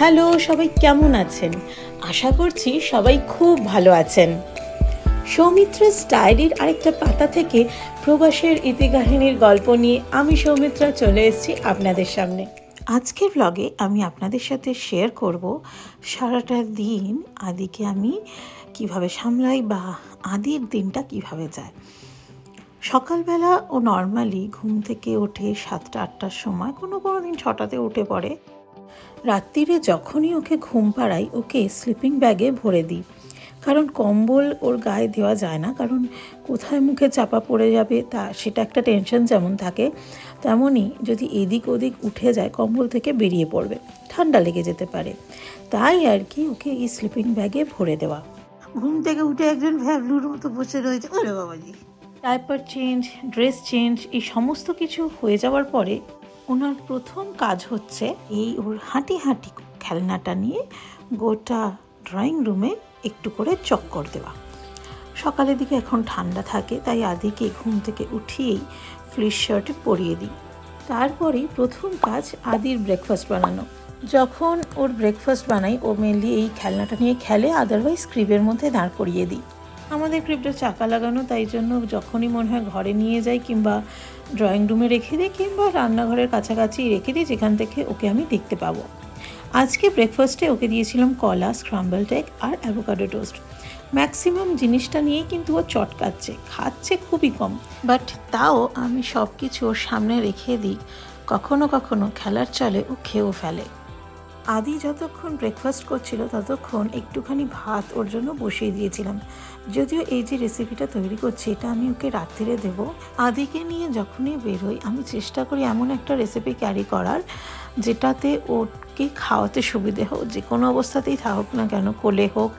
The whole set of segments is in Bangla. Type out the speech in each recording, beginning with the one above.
হ্যালো, সবাই কেমন আছেন? আশা করছি সবাই খুব ভালো আছেন। সৌমিত্রা's ডায়েরির আরেকটা পাতা থেকে প্রবাসের ইতিকাহিনীর গল্প নিয়ে আমি সৌমিত্রা চলে এসেছি আপনাদের সামনে। আজকের ব্লগে আমি আপনাদের সাথে শেয়ার করব সারাটা দিন আদিকে আমি কিভাবে সামলাই বা আদির দিনটা কিভাবে যায়। সকালবেলা ও নর্মালি ঘুম থেকে ওঠে 7টা-8টার সময়, কোনো দিন 6টাতে উঠে পড়ে। রাত্রিরে যখনই ওকে ঘুম পাড়াই ওকে স্লিপিং ব্যাগে ভরে দিই, কারণ কম্বল ওর গায়ে দেওয়া যায় না, কারণ কোথায় মুখে চাপা পড়ে যাবে সেটা একটা টেনশন যেমন থাকে, তেমনই যদি এদিক ওদিক উঠে যায় কম্বল থেকে বেরিয়ে পড়বে, ঠান্ডা লেগে যেতে পারে। তাই আর কি ওকে এই স্লিপিং ব্যাগে ভরে দেওয়া। ঘুম থেকে উঠে একজন ভ্যাবলুর মতো বসে রয়েছে। ওরে বাবাজি, ডাইপার চেঞ্জ, ড্রেস চেঞ্জ, এই সমস্ত কিছু হয়ে যাওয়ার পরে ওনার প্রথম কাজ হচ্ছে এই ওর হাঁটি হাঁটি খেলনাটা নিয়ে গোটা ড্রয়িং রুমে একটু করে চক্কর দেওয়া। সকালের দিকে এখন ঠান্ডা থাকে, তাই আদিকে ঘুম থেকে উঠিয়েই ফ্লিস শার্টে পরিয়ে দিই। তারপরেই প্রথম কাজ আদির ব্রেকফাস্ট বানানো। যখন ওর ব্রেকফাস্ট বানাই ও মেনলি এই খেলনাটা নিয়ে খেলে, আদারওয়াইজ ক্রিবের মধ্যে দাঁড় করিয়ে দিই। আমাদের ক্রিবটা চাকা লাগানো, তাই জন্য যখনই মনে হয় ঘরে নিয়ে যাই কিংবা ড্রয়িং রুমে রেখে দিই কিংবা রান্নাঘরের কাছাকাছি রেখে দিই, যেখান থেকে ওকে আমি দেখতে পাবো। আজকে ব্রেকফাস্টে ওকে দিয়েছিলাম কলা, স্ক্রাম্বলড এগ আর অ্যাভোকাডো টোস্ট। ম্যাক্সিমাম জিনিসটা নিয়েই কিন্তু ও খাচ্ছে খুবই কম, বাট তাও আমি সব কিছু ওর সামনে রেখে দিই। কখনো কখনো খেলার চলে ও খেয়েও ফেলে। আদি যতক্ষণ ব্রেকফাস্ট করছিল ততক্ষণ একটুখানি ভাত ওর জন্য বসিয়ে দিয়েছিলাম। যদিও এই যে রেসিপিটা তৈরি করছি এটা আমি ওকে রাত্রিরে দেব। আদিকে নিয়ে যখনই বেরোই আমি চেষ্টা করি এমন একটা রেসিপি ক্যারি করার যেটাতে ওকে খাওয়াতে সুবিধে হোক, যে কোনো অবস্থাতেই থাকুক না কেন, কোলে হোক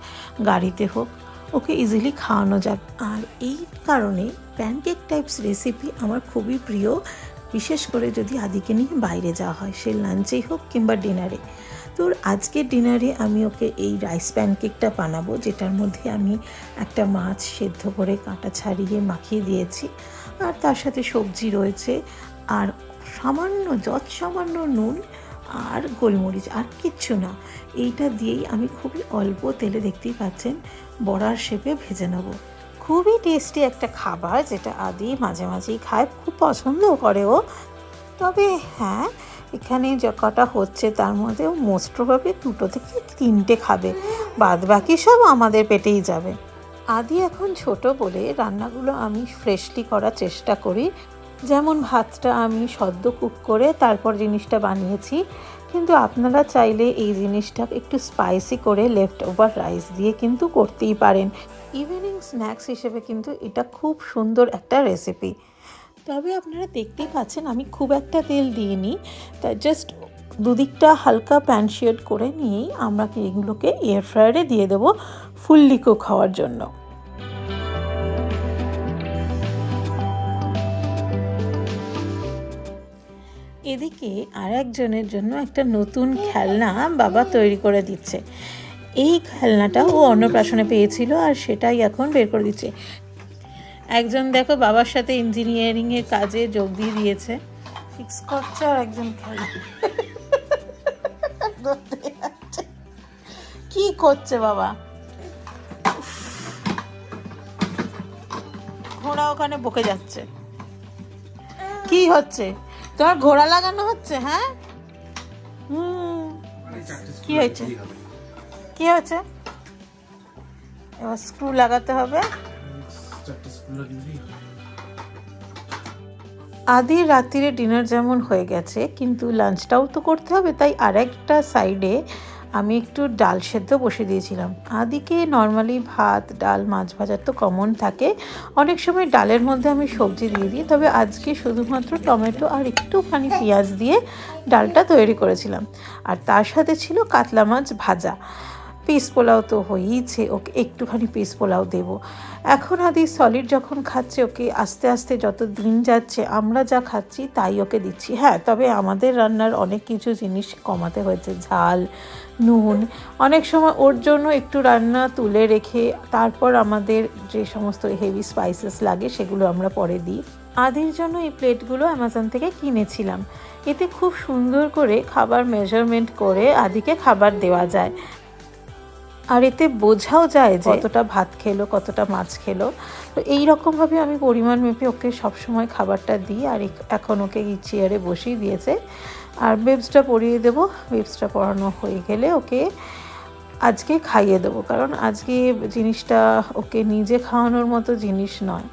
গাড়িতে হোক, ওকে ইজিলি খাওয়ানো যাক। আর এই কারণে প্যানকেক টাইপস রেসিপি আমার খুবই প্রিয়, বিশেষ করে যদি আদিকে নিয়ে বাইরে যাওয়া হয়, সে লাঞ্চেই হোক কিংবা ডিনারে। তো আজকের ডিনারে আমি ওকে এই রাইস প্যানকেকটা বানাবো, যেটার মধ্যে আমি একটা মাছ সেদ্ধ করে কাঁটা ছাড়িয়ে মাখিয়ে দিয়েছি, আর তার সাথে সবজি রয়েছে, আর সামান্য নুন আর গোলমরিচ, আর কিচ্ছু না। এইটা দিয়েই আমি খুবই অল্প তেলে, দেখতেই পাচ্ছেন, বড়ার শেপে ভেজে নেব। খুবই টেস্টি একটা খাবার, যেটা আদি মাঝে মাঝেই খায়, খুব পছন্দও করে ও। তবে হ্যাঁ, এখানে যে কটা হচ্ছে তার মধ্যে মোস্ট প্রবাবলি 2 থেকে 3টে খাবে, বাদ বাকি সব আমাদের পেটেই যাবে। আদি এখন ছোট বলে রান্নাগুলো আমি ফ্রেশলি করার চেষ্টা করি। যেমন ভাতটা আমি সদ্য কুক করে তারপর জিনিসটা বানিয়েছি, কিন্তু আপনারা চাইলে এই জিনিসটা একটু স্পাইসি করে লেফট ওভার রাইস দিয়ে কিন্তু করতেই পারেন। ইভিনিং স্ন্যাক্স হিসেবে কিন্তু এটা খুব সুন্দর একটা রেসিপি। তবে আপনারা দেখতেই পাচ্ছেন আমি খুব একটা তেল দিইনি, তাই জাস্ট দুদিকটা হালকা প্যান শেড করে নিয়েই আমরা এগুলোকে এয়ার ফ্রায়ারে দিয়ে দেবো ফুললি কুক হওয়ার জন্য। এদিকে আর একজনের জন্য একটা নতুন খেলনা বাবা তৈরি করে দিচ্ছে। এই খেলনাটা ও অন্নপ্রাশনে পেয়েছিল আর সেটাই এখন বের করে দিচ্ছে। একজন দেখো বাবার সাথে ইঞ্জিনিয়ারিং এর কাজে যোগ দিয়ে দিয়েছে, ফিক্স করছে, আর একজন খেলা কি করছে বাবা। ঘোড়া ওখানে বকে যাচ্ছে। কি হচ্ছে? তোমার ঘোড়া লাগানো হচ্ছে? হ্যাঁ, কি হয়েছে? কি হয়েছে? এবার স্ক্রু লাগাতে হবে। আদি রাত্রিরে ডিনার যেমন হয়ে গেছে, কিন্তু লাঞ্চটাও তো করতে হবে, তাই আরেকটা সাইডে আমি একটু ডাল সেদ্ধ বসে দিয়েছিলাম। আদিকে নর্মালি ভাত, ডাল, মাছ ভাজার তো কমন থাকে, অনেক সময় ডালের মধ্যে আমি সবজি দিয়ে দিই, তবে আজকে শুধুমাত্র টমেটো আর একটুখানি পেঁয়াজ দিয়ে ডালটা তৈরি করেছিলাম। আর তার সাথে ছিল কাতলা মাছ ভাজা। পিস পোলাও তো হয়েইছে, ওকে একটুখানি পিস পোলাও দেবো। এখন আদি সলিড যখন খাচ্ছে, ওকে আস্তে আস্তে যত দিন যাচ্ছে আমরা যা খাচ্ছি তাই ওকে দিচ্ছি। হ্যাঁ, তবে আমাদের রান্নার অনেক কিছু জিনিস কমাতে হয়েছে, ঝাল, নুন। অনেক সময় ওর জন্য একটু রান্না তুলে রেখে তারপর আমাদের যে সমস্ত হেভি স্পাইসেস লাগে সেগুলো আমরা পরে দিই। আদির জন্য এই প্লেটগুলো অ্যামাজন থেকে কিনেছিলাম। এতে খুব সুন্দর করে খাবার মেজারমেন্ট করে আদিকে খাবার দেওয়া যায়, আর এতে বোঝাও যায় যে কতটা ভাত খেলো, কতটা মাছ খেলো। তো এইরকমভাবে আমি পরিমাণ মেপে ওকে সবসময় খাবারটা দিই। আর এখন ওকে এই চেয়ারে বসিয়ে দিয়েছে, আর বেবসটা পরিয়ে দেবো। বেবসটা পরানো হয়ে গেলে ওকে আজকে খাইয়ে দেবো, কারণ আজকে জিনিসটা ওকে নিজে খাওয়ানোর মতো জিনিস নয়।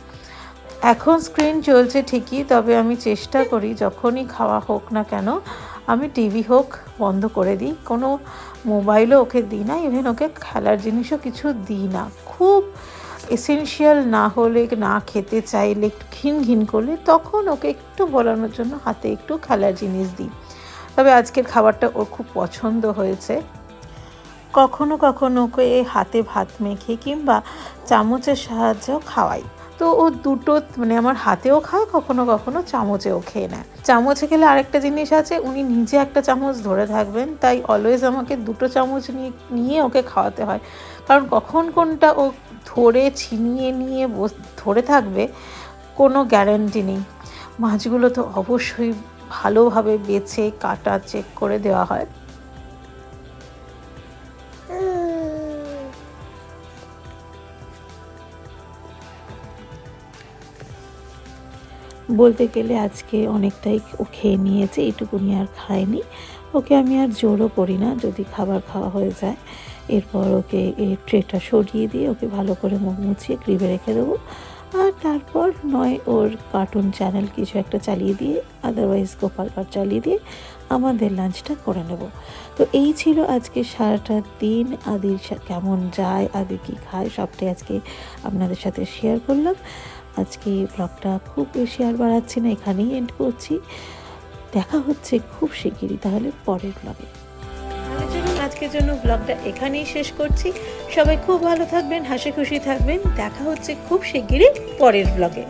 এখন স্ক্রিন চলছে ঠিকই, তবে আমি চেষ্টা করি যখনই খাওয়া হোক না কেন আমি টিভি হোক বন্ধ করে দিই, কোনো মোবাইলও ওকে দিই না, ইভেন ওকে খেলার জিনিসও কিছু দিই না। খুব এসেনশিয়াল না হলে, না খেতে চাইলে, একটু ঘিন ঘিন করলে তখন ওকে একটু বলানোর জন্য হাতে একটু খেলার জিনিস দিই। তবে আজকের খাবারটা ওর খুব পছন্দ হয়েছে। কখনো কখনো ওকে হাতে ভাত মেখে কিংবা চামচের সাহায্যেও খাওয়াই। তো ও দুটো মানে আমার হাতেও খায়, কখনো কখনো চামচেও খেয়ে নেয়। চামচে খেলে আরেকটা জিনিস আছে, উনি নিজে একটা চামচ ধরে থাকবেন, তাই অলওয়েজ আমাকে দুটো চামচ নিয়ে ওকে খাওয়াতে হয়, কারণ কখন কোনটা ও ধরে ছিনিয়ে নিয়ে ধরে থাকবে কোনো গ্যারান্টি নেই। মাছগুলো তো অবশ্যই ভালোভাবে বেছে কাটা চেক করে দেওয়া হয়। বলতে গেলে আজকে অনেকটাই ও খেয়ে নিয়েছে, এইটুকুনি আর খায়নি। ওকে আমি আর জোরও করি না, যদি খাবার খাওয়া হয়ে যায় এরপর ওকে এই ট্রেটা সরিয়ে দিয়ে ওকে ভালো করে মুখ মুছিয়ে ক্রিবে রেখে দেবো। আর তারপর নয় ওর কার্টুন চ্যানেল কিছু একটা চালিয়ে দিয়ে, আদারওয়াইজ গোপাল ভাঁড় চালিয়ে দিয়ে আমাদের লাঞ্চটা করে নেব। তো এই ছিল আজকে সারাটা দিন আদির কেমন যায়, আদি কী খায়, সবটাই আজকে আপনাদের সাথে শেয়ার করলাম। আজকে ব্লগটা খুব বেশি আর বাড়াচ্ছি না, এখানেই এন্ড করছি। দেখা হচ্ছে খুব শিগগিরই তাহলে পরের ব্লগে। আজকের জন্য ব্লগটা এখানেই শেষ করছি। সবাই খুব ভালো থাকবেন, হাসি খুশি থাকবেন। দেখা হচ্ছে খুব শিগগিরই পরের ব্লগে।